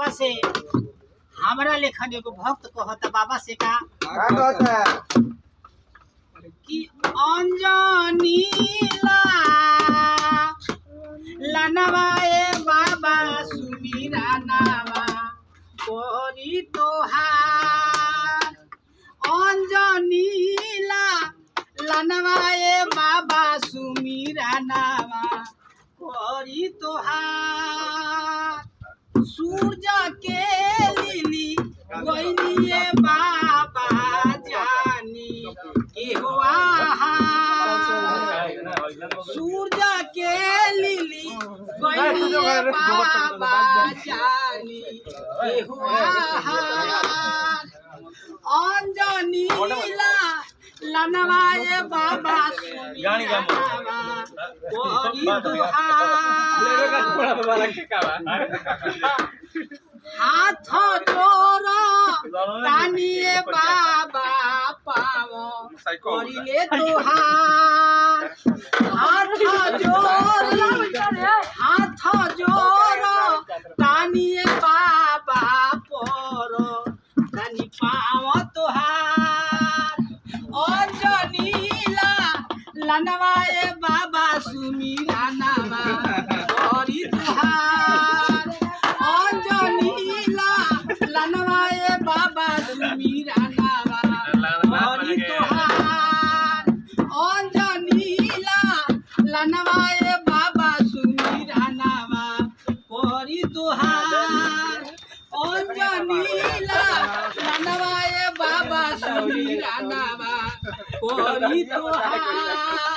बाबा से हमरा लेखन एगो भक्त कहता बाबा से का कि अंजनी लनवाए बाबा सुमीरा नावा कोरी तोहार अंजनी लनवाए बाबा सुमीरा नावा कोरी तोहार सूरज के लिली गोइनिए बाबा जानी के हुआ सूरज के लिली गोइनिए बाबा जानी के हुआ अंजनी लनवाए बाबा सुमीरा कोरी तोहार हाथ जोर तानिए बाबा पाव करिले तोहार हाथ जोर तानिए बाबा पर तानी पाव तोहार अंजनी लनवाए बाबा सुमीरा नामा करी तोहार अंजनी लनवाए बाबा सुमीरा नामा करी तोहार अंजनी लनवाए बाबा सुमीरा नामा करी तोहार अंजनी लनवाए बाबा सुमीरा नामा करी तोहार